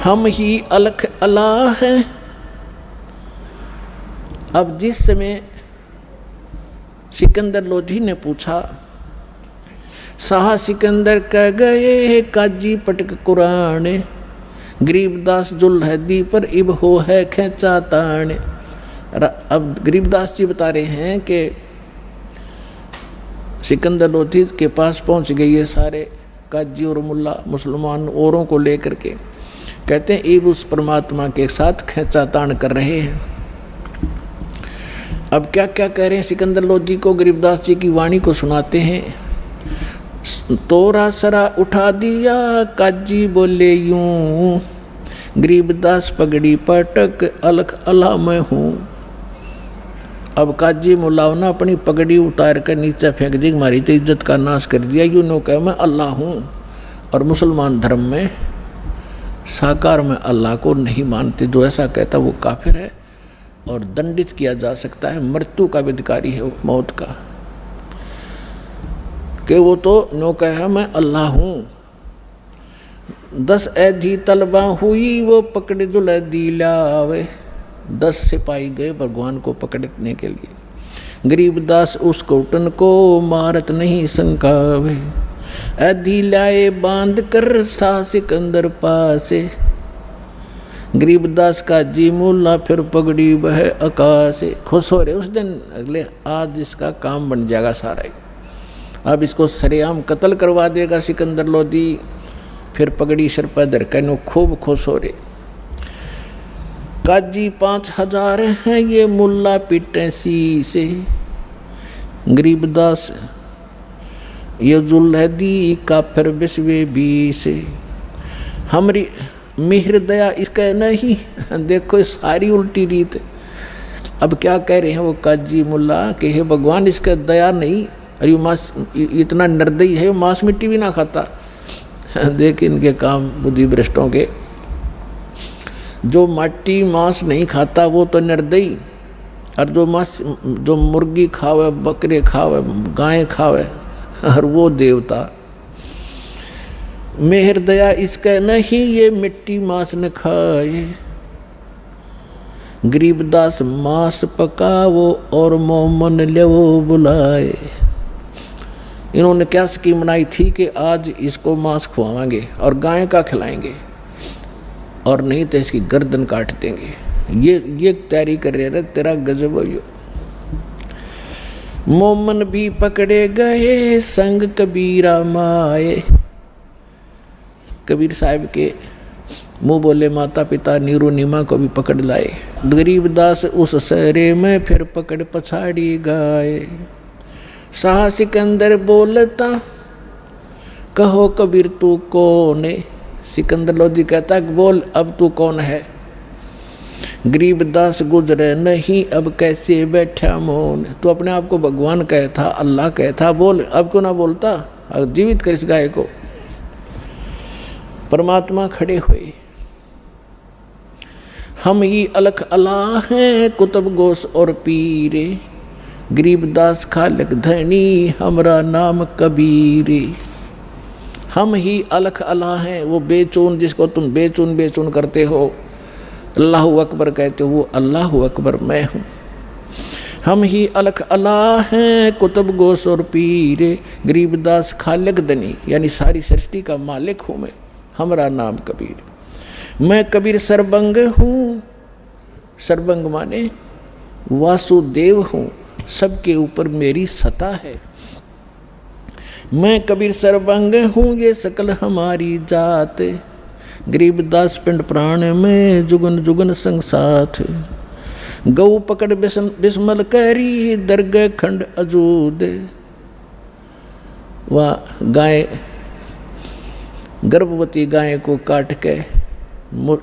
हम ही अलख अलाह हैं। अब जिस समय सिकंदर लोधी ने पूछा, शाह सिकंदर कह गए काजी पटक कुरान, गरीबदास जुल्हदी पर इब हो है खेचा तान। अब गरीबदास जी बता रहे हैं कि सिकंदर लोधी के पास पहुंच गई है सारे काजी और मुल्ला मुसलमान औरों को लेकर के, कहते हैं इब उस परमात्मा के साथ खेचा तान कर रहे हैं। अब क्या क्या कह रहे हैं सिकंदर लोधी को, गरीबदास जी की वाणी को सुनाते हैं। तोरा सरा उठा दिया काजी बोले यूं, गरीबदास पगड़ी पटक अलख अल्लाह मैं हूँ। अब काजी मुल्लाओं ने अपनी पगड़ी उतार कर नीचे फेंक दी, हमारी तो इज्जत का नाश कर दिया, यूँ नो कह मैं अल्लाह हूँ। और मुसलमान धर्म में साकार में अल्लाह को नहीं मानते, जो ऐसा कहता वो काफिर है और दंडित किया जा सकता है, मृत्यु का भी अधिकारी है, मौत का। कि वो तो नो कहा मैं अल्लाह हूँ। 10 ऐधी तलबा हुई वो पकड़ जुलहदी लावे, 10 सिपाही गए भगवान को पकड़ने के लिए। गरीबदास उस कोटन को मारत नहीं संकावे, ऐधी लाए बांध कर शाह सिकंदर पासे। गरीबदास का जी मुल्ला फिर पगड़ी वह आकाश। खुश हो रहे उस दिन, अगले आज इसका काम बन जाएगा सारा ही। अब इसको सरेआम कत्ल करवा देगा सिकंदर लोधी। फिर पगड़ी सर पर धर कर खूब खुश हो रहे। काजी 5000 हैं ये मुल्ला पिटे सी से, गरीबदास ये जुल्हदी का फिर बिस्वे 20। हमारी मिहर दया इसका नहीं, देखो सारी उल्टी रीत। अब क्या कह रहे हैं वो काजी मुल्ला कि हे भगवान इसका दया नहीं, अरे मांस इतना निर्दयी है, मांस मिट्टी भी ना खाता। देख इनके काम बुद्धि भ्रष्टों के, जो माटी मांस नहीं खाता वो तो निर्दयी, और जो मुर्गी खावे, बकरे खावे, गाय खावे, और वो देवता। मेहर दया इसका नहीं ये मिट्टी मांस न खाए। गरीबदास मांस पकावो और मोमन ले वो बुलाए। इन्होंने क्या स्कीम बनाई थी कि आज इसको मांस खुआवाएंगे और गाय का खिलाएंगे, और नहीं तो इसकी गर्दन काट देंगे। ये तैयारी कर रहे थे, तेरा गजब हो। मोमन भी पकड़े गए संग कबीरा माए। कबीर साहब के मुँह बोले माता पिता नीरू नीमा को भी पकड़ लाए। गरीबदास उस सहरे में फिर पकड़ पछाड़ी गाए। शाह सिकंदर बोलता कहो कबीर तू कौन है। सिकंदर लोधी कहता बोल अब तू कौन है। गरीबदास गुजरे नहीं अब कैसे बैठा मौन। तू अपने आप को भगवान कहता, अल्लाह कहता, बोल अब क्यों ना बोलता, जीवित कर इस गाय को। परमात्मा खड़े हुए। हम ही अलख अल्लाह हैं कुतुब गोस और पीरे, गरीबदास खालक धनी हमरा नाम कबीरे। हम ही अलख अल्लाह हैं, वो बेचून जिसको तुम बेचून बेचून करते हो, अल्लाह अकबर कहते हो, वो अल्लाह अकबर मैं हूँ। हम ही अलख अल्लाह हैं कुतुब गोस और पीरे, गरीबदास खालक धनी यानी सारी सृष्टि का मालिक हूँ मैं, हमरा नाम कबीर। मैं कबीर सरबंग हूँ, सरबंग माने वासुदेव हूँ, सबके ऊपर मेरी सत्ता है। मैं कबीर सरबंग हूँ ये सकल हमारी जात, गरीबदास पिंड प्राण में जुगन जुगन संग साथ। गौ पकड़ बिस्मल करी दरगह खंड अजूद। वह गाय गर्भवती गाय को काट के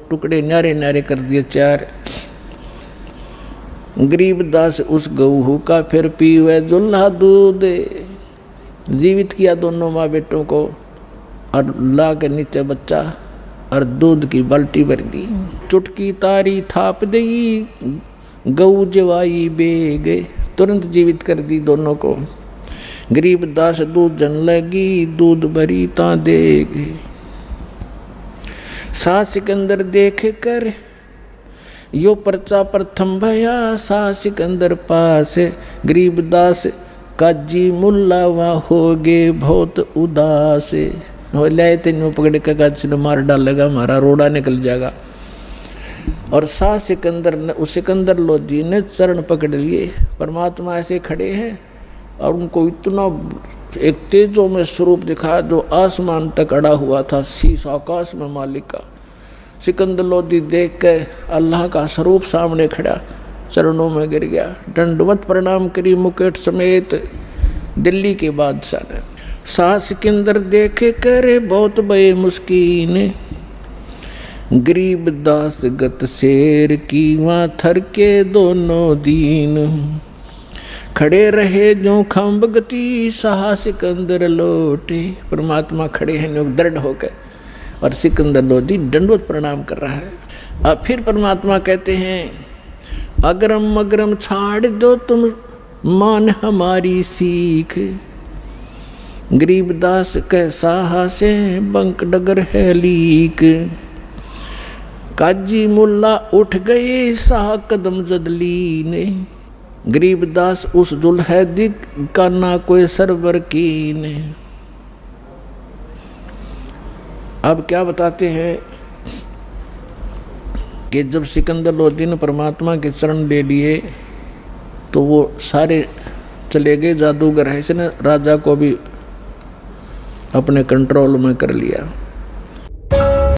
टुकड़े न्यारे न्यारे कर दिए 4। गरीबदास उस गऊ का फिर पीवे जुल्हा दूध। जीवित किया दोनों माँ बेटों को और ला के नीचे बच्चा और दूध की बाल्टी भर दी। चुटकी तारी थाप दी गऊ जवाई बेग, तुरंत जीवित कर दी दोनों को। गरीबदास दूध जन लगी दूध भरी ता देगी। सा सिकंदर देख कर यो पर्चा प्रथम भया, सा सिकंदर पास गरीबदास काजी मुल्ला वहाँ हो गए बहुत उदास। हो लाए तेन पकड़ के काजी ने मार डालेगा, हमारा रोड़ा निकल जाएगा। और सा सिकंदर ने, उस सिकंदर लोधी ने चरण पकड़ लिए। परमात्मा ऐसे खड़े हैं और उनको इतना एक तेजों में स्वरूप दिखा जो आसमान तक अड़ा हुआ था, शीश आकाश में मालिक का। सिकंदर लोधी देख के अल्लाह का स्वरूप सामने खड़ा, चरणों में गिर गया, दंडवत प्रणाम करी मुकुट समेत दिल्ली के बादशाह ने। सा सिकंदर देखे करे बहुत बड़े मुस्कीन, गरीबदास गत शेर की वहाँ थर के दोनों दीन, खड़े रहे जो खम्ब गति सा सिकंदर लोटे। परमात्मा खड़े हैं दृढ़ होकर और सिकंदर लोधी दंडवत प्रणाम कर रहा है। अब फिर परमात्मा कहते हैं अगरम मगरम छाड़ दो तुम मान हमारी सीख, गरीबदास कैसा से बंक डगर है लीक, काजी मुल्ला उठ गए सा कदम जदली ने, गरीबदास उस दुल्हैदी का ना कोई सरवर की ने। अब क्या बताते हैं कि जब सिकंदर लोधी ने परमात्मा के चरण ले लिए तो वो सारे चले गए, जादूगर है, इसने राजा को भी अपने कंट्रोल में कर लिया।